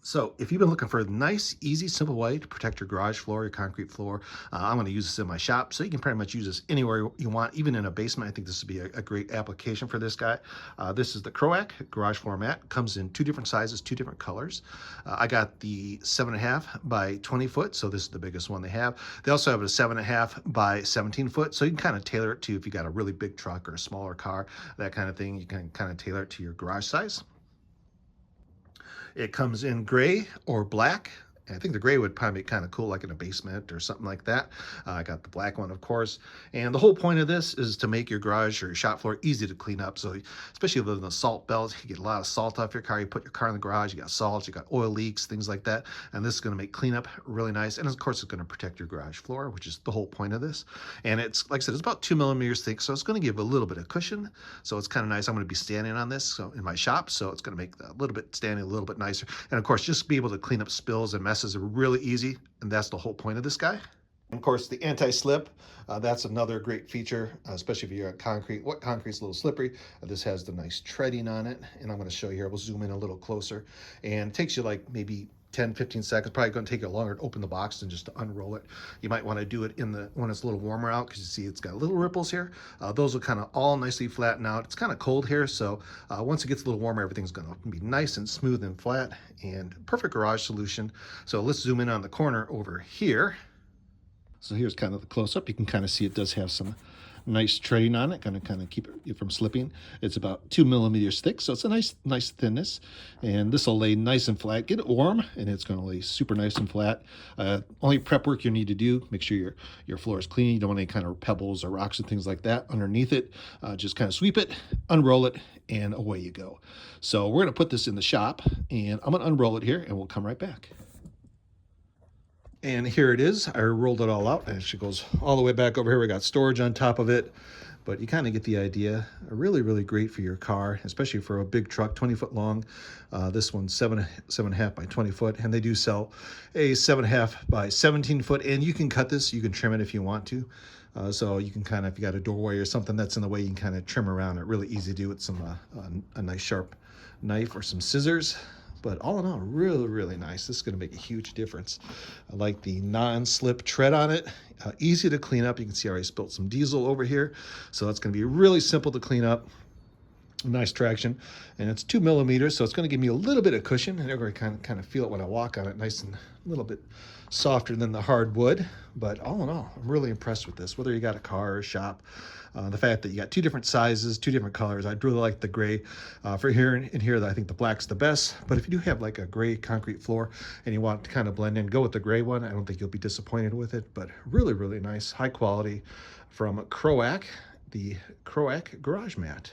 So if you've been looking for a nice, easy, simple way to protect your garage floor, your concrete floor, I'm going to use this in my shop. So you can pretty much use this anywhere you want, even in a basement. I think this would be a great application for this guy. This is the KROAK Garage Floor Mat. Comes in two different sizes, two different colors. I got the 7.5 by 20 foot. So this is the biggest one they have. They also have a 7.5 by 17 foot. So you can kind of tailor it to if you got a really big truck or a smaller car, that kind of thing. You can kind of tailor it to your garage size. It comes in gray or black. I think the gray would probably be kind of cool, like in a basement or something like that. I got the black one, of course. And the whole point of this is to make your garage or your shop floor easy to clean up. So especially with the salt belts, you get a lot of salt off your car. You put your car in the garage, you got salt, you got oil leaks, things like that. And this is going to make cleanup really nice. And of course, it's going to protect your garage floor, which is the whole point of this. And it's, like I said, it's about 2 millimeters thick. So it's going to give a little bit of cushion. So it's kind of nice. I'm going to be standing on this in my shop. So it's going to make a little bit standing a little bit nicer. And of course, just be able to clean up spills and messes are really easy. And that's the whole point of this guy. And of course, the anti-slip, that's another great feature, especially if you're on concrete. What concrete's a little slippery. This has the nice treading on it. And I'm going to show you here. We'll zoom in a little closer. And it takes you like maybe 10, 15 seconds. Probably going to take you longer to open the box than just to unroll it. You might want to do it when it's a little warmer out, because you see it's got little ripples here. Those will kind of all nicely flatten out. It's kind of cold here, so once it gets a little warmer, everything's going to be nice and smooth and flat, and perfect garage solution. So let's zoom in on the corner over here. So here's kind of the close-up. You can kind of see it does have some nice treading on it, going to kind of keep it from slipping. It's about 2 millimeters thick, so it's a nice thinness. And this will lay nice and flat. Get it warm, and it's going to lay super nice and flat. Only prep work you need to do, make sure your floor is clean. You don't want any kind of pebbles or rocks and things like that underneath it. Just kind of sweep it, unroll it, and away you go. So we're going to put this in the shop, and I'm going to unroll it here, and we'll come right back. And here it is. I rolled it all out, and it goes all the way back over here. We got storage on top of it, but you kind of get the idea. Really, really great for your car, especially for a big truck, 20 foot long. This one's 7.5 by 20 foot, and they do sell a 7.5 by 17 foot, and you can cut this. You can trim it if you want to. So you can kind of, if you got a doorway or something that's in the way, you can kind of trim around it. Really easy to do with some a nice sharp knife or some scissors. But all in all, really, really nice. This is going to make a huge difference. I like the non-slip tread on it. Easy to clean up. You can see I already spilled some diesel over here. So it's going to be really simple to clean up. Nice traction. And it's 2 millimeters, so it's going to give me a little bit of cushion. And you're going to kind of feel it when I walk on it. Nice and a little bit softer than the hardwood. But all in all, I'm really impressed with this. Whether you got a car or a shop, the fact that you got two different sizes, two different colors. I'd really like the gray. For here and here, I think the black's the best. But if you do have like a gray concrete floor and you want to kind of blend in, go with the gray one. I don't think you'll be disappointed with it. But really, really nice, high quality from KROAK, the KROAK Garage Mat.